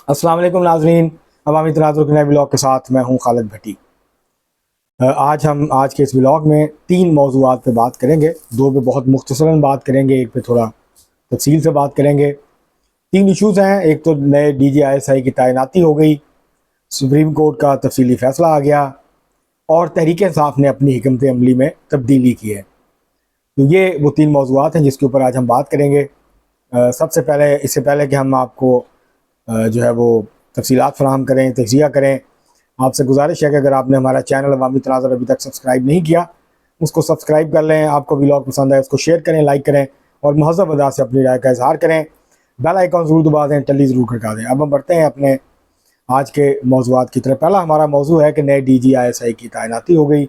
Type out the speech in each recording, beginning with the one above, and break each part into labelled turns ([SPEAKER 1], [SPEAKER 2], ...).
[SPEAKER 1] अस्सलाम वालेकुम नाज़रीन, अवामी तनाज़ुर के नए ब्लॉग के साथ मैं हूं खालिद भट्टी। आज के इस ब्लॉग में 3 मौज़ूआत पे बात करेंगे। 2 पे बहुत मुख्तसरन बात करेंगे, एक पे थोड़ा तफसील से बात करेंगे। 3 इशूज़ हैं। एक तो नए DGISI की तैनाती हो गई, सुप्रीम कोर्ट का तफसीली फ़ैसला आ गया और तहरीक इंसाफ ने अपनी हिकमत अमली में तब्दीली की है। तो ये वो 3 मौज़ूआत हैं जिसके ऊपर आज हम बात करेंगे। सबसे पहले, इससे पहले कि हम आपको जो है वो तफसीलात फ़राहम करें, तज्ज़िया करें, आपसे गुजारिश है कि अगर आपने हमारा चैनल अवामी तनाज़ुर अभी तक सब्सक्राइब नहीं किया, उसको सब्सक्राइब कर लें। आपको व्लॉग पसंद आए उसको शेयर करें, लाइक करें और महज़ब अदा से अपनी राय का इज़हार करें। बेल आइकॉन ज़रूर दबा दें, टल्ली ज़रूर खड़का दें। अब हम बढ़ते हैं अपने आज के मौज़ूआत की तरफ। पहला हमारा मौजू है कि नए DGISI की तैनाती हो गई।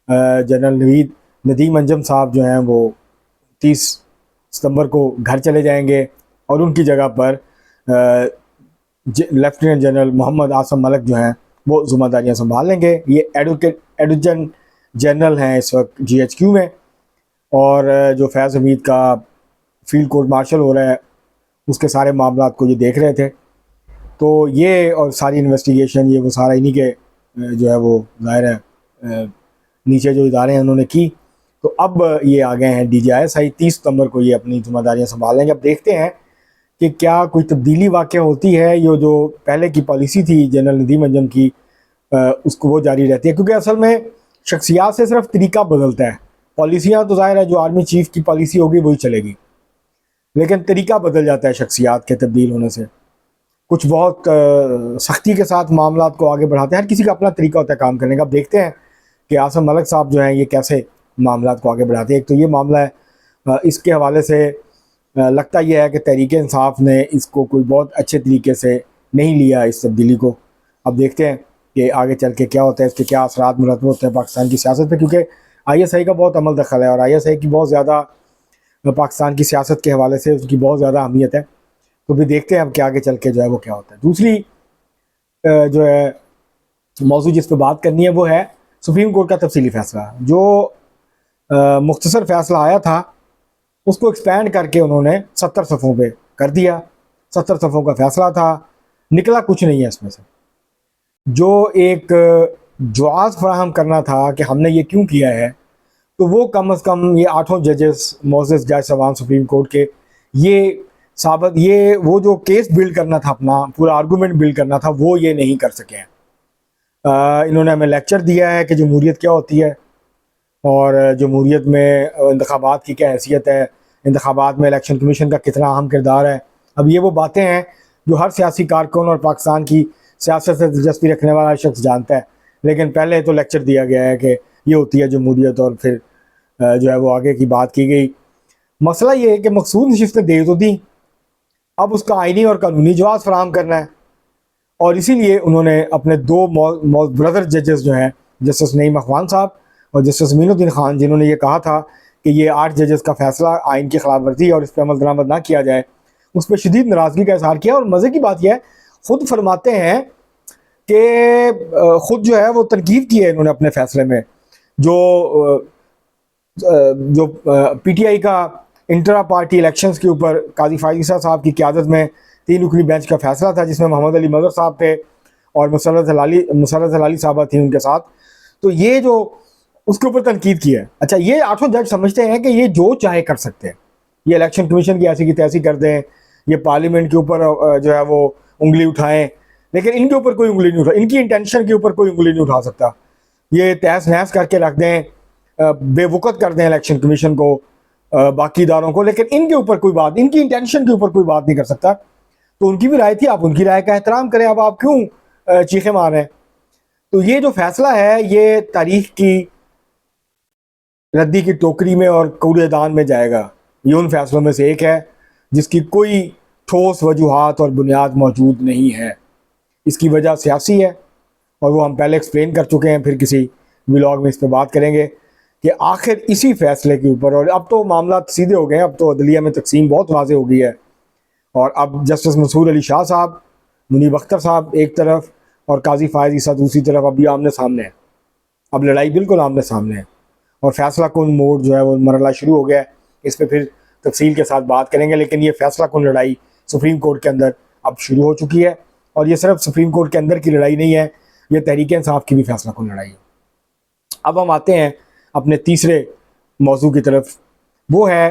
[SPEAKER 1] जनरल नदीम अंजम साहब जो हैं वो 30 सितंबर को घर चले जाएंगे और उनकी जगह पर लेफ्टिनेंट जनरल मोहम्मद आसम मलिक जो हैं वो ज़िम्मेदारियाँ संभाल लेंगे। ये एडजुटेंट जनरल हैं इस वक्त GHQ में, और जो फैज़ हमीद का फील्ड कोर्ट मार्शल हो रहा है उसके सारे मामला को ये देख रहे थे। तो ये और सारी इन्वेस्टिगेशन ये वो सारा इन्हीं के जो है वो ज़ाहिर है नीचे जो इदारे हैं उन्होंने की। तो अब ये आ गए हैं DGISI। 30 सितंबर को ये अपनी ज़िम्मेदारियाँ संभाल लेंगे। अब देखते हैं कि क्या कोई तब्दीली वाक़ होती है। ये जो पहले की पॉलिसी थी जनरल नदीम अंजम की, उसको वो जारी रहती है, क्योंकि असल में शख्सियात से सिर्फ तरीका बदलता है। पॉलिसियाँ तो ज़ाहिर है जो आर्मी चीफ़ की पॉलिसी होगी वही चलेगी, लेकिन तरीका बदल जाता है शख्सियात के तब्दील होने से। कुछ बहुत सख्ती के साथ मामला को आगे बढ़ाते हैं। हर किसी का अपना तरीका होता है काम करने का। अब देखते हैं कि आसम मलिक साहब जो हैं ये कैसे मामला को आगे बढ़ाते हैं। एक तो ये मामला है, इसके हवाले से लगता यह है कि तहरीक इंसाफ ने इसको कोई बहुत अच्छे तरीके से नहीं लिया इस तब्दीली को। अब देखते हैं कि आगे चल के क्या होता है, इसके क्या असरात मुरतब होते हैं पाकिस्तान की सियासत पर, क्योंकि ISI का बहुत अमल दखल है और ISI की बहुत ज़्यादा पाकिस्तान की सियासत के हवाले से उसकी बहुत ज़्यादा अहमियत है। तो भी देखते हैं अब क्या आगे चल के जो है वो क्या होता है। दूसरी जो है मौजू जिस पर बात करनी है वो है सुप्रीम कोर्ट का तफसीली फ़ैसला। जो मुख्तसर फ़ैसला आया था उसको एक्सपेंड करके उन्होंने 70 सफ़ों पे कर दिया। 70 सफ़ों का फ़ैसला था, निकला कुछ नहीं है इसमें से। जो एक जवाब फराहम करना था कि हमने ये क्यों किया है, तो वो कम से कम ये 8 जजेस मोअज़्ज़ज़ जज साहबान सुप्रीम कोर्ट के, ये वो जो केस बिल्ड करना था, अपना पूरा आर्गूमेंट बिल्ड करना था, वो ये नहीं कर सके हैं। इन्होंने हमें लेक्चर दिया है कि जमहूरियत क्या होती है और जमहूरियत में इंतखाबात की क्या हैसियत है, इंतखाबात में इलेक्शन कमीशन का कितना अहम किरदार है। अब ये वो बातें हैं जो हर सियासी कारकुन और पाकिस्तान की सियासत से दिलचस्पी रखने वाला शख्स जानता है, लेकिन पहले तो लेक्चर दिया गया है कि ये होती है जमहूरियत और फिर जो है वो आगे की बात की गई। मसला ये है कि मकसूद नशिस्तें दे तो दी, अब उसका आइनी और कानूनी जवाब फराहम करना है, और इसीलिए उन्होंने अपने 2 ब्रदर जजेस जो हैं, जस्टिस नईम अखवान साहब और जस्टिस मीनुद्दीन खान, जिन्होंने ये कहा था कि ये 8 जजेस का फैसला आइन की खिलाफ वर्जी और इस पर अमल दरामद ना किया जाए, उस पर शदीद नाराज़गी का इजहार किया। और मज़े की बात यह है, ख़ुद फरमाते हैं कि ख़ुद जो है वो तनकीद की है इन्होंने अपने फ़ैसले में। जो PTI का इंटरा पार्टी इलेक्शंस के ऊपर काजी फायज़ साहब की क़यादत में 3 रुकनी बेंच का फ़ैसला था, जिसमें मोहम्मद अली मज़हर साहब थे और मुसर्रत हलाली साहबा थी उनके साथ। तो ये जो उसके ऊपर तनकीद की है। अच्छा, ये 8 जज समझते हैं कि ये जो चाहे कर सकते हैं, ये इलेक्शन कमीशन की ऐसी की तैसी कर दें, ये पार्लियामेंट के ऊपर जो है वो उंगली उठाएं, लेकिन इनके ऊपर कोई उंगली नहीं उठा, इनकी इंटेंशन के ऊपर कोई उंगली नहीं उठा सकता। ये तहस नहस करके रख दें, बेवकूफ़ कर दें इलेक्शन कमीशन को, बाकी इदारों को, लेकिन इनके ऊपर कोई बात, इनकी इंटेंशन के ऊपर कोई बात नहीं कर सकता। तो उनकी भी राय थी, आप उनकी राय का एहतराम करें। अब आप क्यों चीखें मार रहे हैं? तो ये जो फैसला है ये तारीख की रद्दी की टोकरी में और कूड़ेदान में जाएगा। ये उन फैसलों में से एक है जिसकी कोई ठोस वजूहात और बुनियाद मौजूद नहीं है। इसकी वजह सियासी है और वो हम पहले एक्सप्लेन कर चुके हैं, फिर किसी व्लॉग में इस पर बात करेंगे कि आखिर इसी फैसले के ऊपर, और अब तो मामला सीधे हो गए हैं, अब तो अदलिया में तकसीम बहुत वाज़ेह हो गई है, और अब जस्टिस मंसूर अली शाह साहब, मुनीब अख्तर साहब एक तरफ और काजी फायज़ ईसा दूसरी तरफ, अब ये आमने सामने है। अब लड़ाई बिल्कुल आमने सामने है और फैसला कुन मोड़ जो है वो मरला शुरू हो गया है। इस पर फिर तफसील के साथ बात करेंगे, लेकिन ये फैसला कुन लड़ाई सुप्रीम कोर्ट के अंदर अब शुरू हो चुकी है और ये सिर्फ सुप्रीम कोर्ट के अंदर की लड़ाई नहीं है, ये तहरीक इंसाफ की भी फैसला कुन लड़ाई है। अब हम आते हैं अपने तीसरे मौजू की तरफ, वो है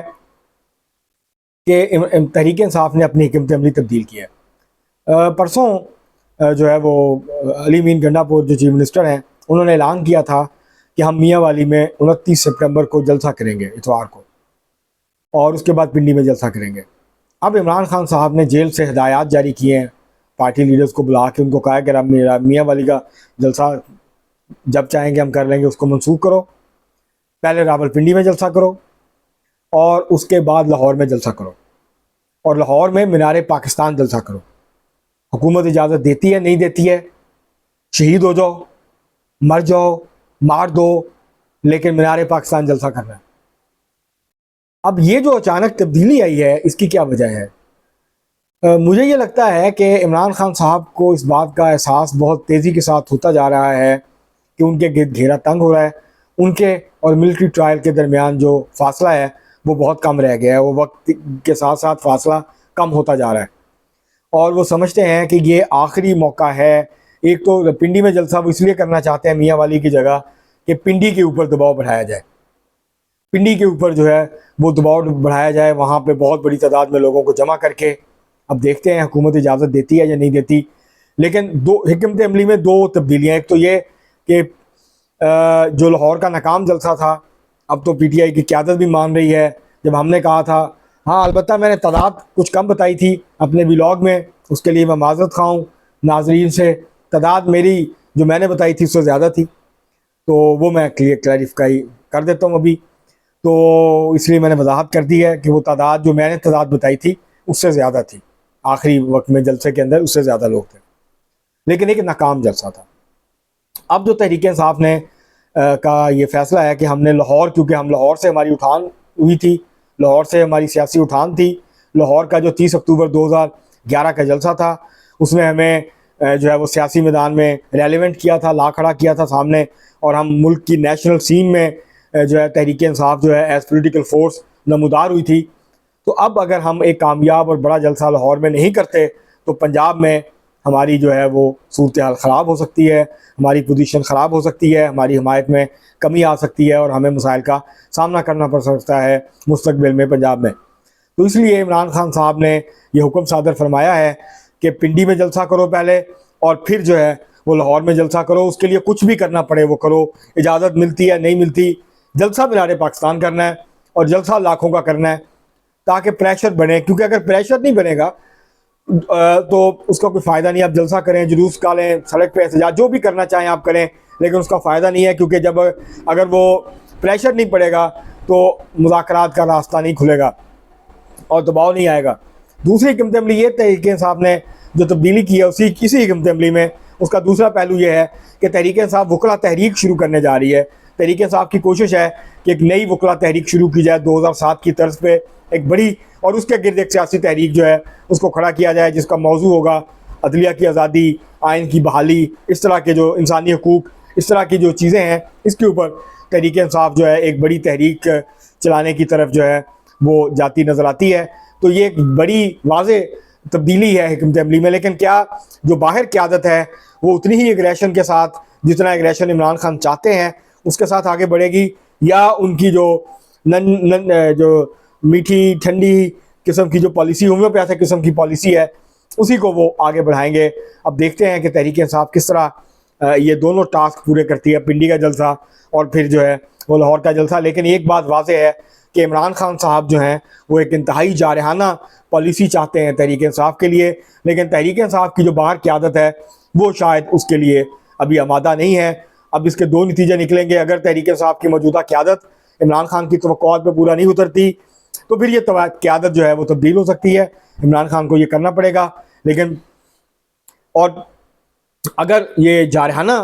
[SPEAKER 1] कि तहरीक इंसाफ ने अपनी हिकमत अमली तब्दील की है। परसों जो है वो अली मीन गंडापुर जो चीफ मिनिस्टर हैं, उन्होंने ऐलान किया था कि हम मियाँ वाली में 29 सितंबर को जलसा करेंगे इतवार को, और उसके बाद पिंडी में जलसा करेंगे। अब इमरान खान साहब ने जेल से हिदायत जारी किए हैं, पार्टी लीडर्स को बुला के उनको कहा कि अब मेरा मियाँ वाली का जलसा जब चाहेंगे हम कर लेंगे, उसको मनसूख करो। पहले रावलपिंडी में जलसा करो और उसके बाद लाहौर में जलसा करो, और लाहौर में मीनार पाकिस्तान जलसा करो। हुकूमत इजाज़त देती है, नहीं देती है, शहीद हो जाओ, मर जाओ, मार दो, लेकिन मीनार पाकिस्तान जलसा करना है। अब ये जो अचानक तब्दीली आई है, इसकी क्या वजह है? मुझे ये लगता है कि इमरान खान साहब को इस बात का एहसास बहुत तेज़ी के साथ होता जा रहा है कि उनके गिर्द घेरा तंग हो रहा है। उनके और मिलिट्री ट्रायल के दरमियान जो फासला है वो बहुत कम रह गया है, वो वक्त के साथ साथ फासला कम होता जा रहा है, और वो समझते हैं कि ये आखिरी मौका है। एक तो पिंडी में जलसा वो इसलिए करना चाहते हैं मियाँ वाली की जगह कि पिंडी के ऊपर दबाव बढ़ाया जाए, पिंडी के ऊपर जो है वो दबाव बढ़ाया जाए, वहाँ पे बहुत बड़ी तादाद में लोगों को जमा करके। अब देखते हैं हुकूमत इजाज़त देती है या नहीं देती। लेकिन दो हिकमत अमली में दो तब्दीलियाँ, एक तो ये कि जो लाहौर का नाकाम जलसा था, अब तो PTI की क़यादत भी मान रही है। जब हमने कहा था, हाँ अलबत्ता मैंने तादाद कुछ कम बताई थी अपने व्लॉग में, उसके लिए मैं माज़रत खाऊँ नाजरीन से। तादाद मेरी जो मैंने बताई थी उससे ज़्यादा थी, तो वो मैं क्लैरिफाई कर देता हूँ अभी। तो इसलिए मैंने वजाहत कर दी है कि वो तादाद जो मैंने तादाद बताई थी उससे ज़्यादा थी, आखिरी वक्त में जलसे के अंदर उससे ज़्यादा लोग थे, लेकिन एक नाकाम जलसा था। अब जो तहरीक इंसाफ ने का ये फ़ैसला है कि हमने लाहौर, क्योंकि हम लाहौर से हमारी उठान हुई थी, लाहौर से हमारी सियासी उठान थी। लाहौर का जो 30 अक्टूबर 2011 का जलसा था, उसमें हमें जो है वो सियासी मैदान में रेलिवेंट किया था, ला खड़ा किया था सामने, और हम मुल्क की नेशनल सीन में जो है तहरीक इंसाफ जो है एज पोलिटिकल फोर्स नमूदार हुई थी। तो अब अगर हम एक कामयाब और बड़ा जलसा लाहौर में नहीं करते तो पंजाब में हमारी जो है वो सूरत हाल ख़राब हो सकती है, हमारी पोजीशन ख़राब हो सकती है, हमारी हिमायत में कमी आ सकती है, और हमें मसाइल का सामना करना पड़ सकता है मुस्तकबिल में पंजाब में। तो इसलिए इमरान खान साहब ने ये हुक्म सादर फरमाया है कि पिंडी में जलसा करो पहले, और फिर जो है वो लाहौर में जलसा करो। उसके लिए कुछ भी करना पड़े वो करो, इजाज़त मिलती है नहीं मिलती, जलसा मीनार पाकिस्तान करना है, और जलसा लाखों का करना है, ताकि प्रेशर बने। क्योंकि अगर प्रेशर नहीं बनेगा तो उसका कोई फ़ायदा नहीं। आप जलसा करें, जुलूस निकालें, सड़क पे एहतजाज जो भी करना चाहें आप करें, लेकिन उसका फ़ायदा नहीं है, क्योंकि जब अगर वो प्रेशर नहीं पड़ेगा तो मुज़ाकरात का रास्ता नहीं खुलेगा और दबाव नहीं आएगा। दूसरी हिकमत अमली ये तहरीक इंसाफ ने जो तब्दीली की है इसी हिकमत अमली में, उसका दूसरा पहलू ये है कि तहरीक इंसाफ वकला तहरीक शुरू करने जा रही है। तहरीक इंसाफ की कोशिश है कि एक नई वकला तहरीक शुरू की जाए 2007 की तर्ज पे, एक बड़ी, और उसके गिर्द एक सियासी तहरीक जो है उसको खड़ा किया जाए, जिसका मौजू होगा अदलिया की आज़ादी, आइन की बहाली, इस तरह के जो इंसानी हकूक़, इस तरह की जो चीज़ें हैं, इसके ऊपर तहरीक इंसाफ जो है एक बड़ी तहरीक चलाने की तरफ जो है वो जाती नज़र आती है। तो ये एक बड़ी वाज़े तब्दीली है हिकमत अमली में। लेकिन क्या जो बाहर क़यादत है वो उतनी ही एग्रेशन के साथ, जितना एग्रेशन इमरान खान चाहते हैं उसके साथ आगे बढ़ेगी, या उनकी जो जो मीठी ठंडी किस्म की जो पॉलिसी, होम्योपैथिक किस्म की पॉलिसी है, उसी को वो आगे बढ़ाएंगे। अब देखते हैं कि तहरीक इंसाफ किस तरह ये दोनों टास्क पूरे करती है, पिंडी का जलसा और फिर जो है वो लाहौर का जलसा। लेकिन एक बात वाज़ेह है कि इमरान खान साहब जो हैं वो एक इंतहाई जारहाना पॉलिसी चाहते हैं तहरीक इंसाफ के लिए, लेकिन तहरीक इंसाफ की जो बाहर क़यादत है वो शायद उसके लिए अभी आमादा नहीं है। अब इसके दो नतीजे निकलेंगे। अगर तहरीक इंसाफ की मौजूदा क़यादत इमरान खान की तवक्कुआत पर पूरा नहीं उतरती तो फिर ये क़यादत जो है वो तब्दील हो सकती है, इमरान खान को ये करना पड़ेगा। लेकिन और अगर ये जारहाना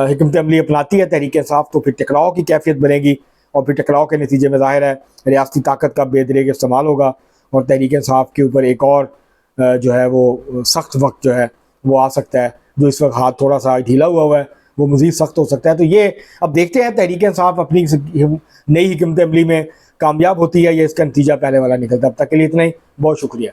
[SPEAKER 1] हिकमत अमली अपनाती है तहरीक इंसाफ तो फिर टकराव की कैफियत बनेगी, और फिर टकराव के नतीजे में ज़ाहिर है रियासती ताकत का बेदरेग इस्तेमाल होगा, और तहरीक इंसाफ के ऊपर एक और जो है वो सख्त वक्त जो है वो आ सकता है। जो इस वक्त हाथ थोड़ा सा ढीला हुआ है वो मज़ीद सख्त हो सकता है। तो ये अब देखते हैं तहरीक इंसाफ अपनी नई हिकमत अमली में कामयाब होती है या इसका नतीजा पहले वाला निकलता है। अब तक के लिए इतना ही, बहुत शुक्रिया।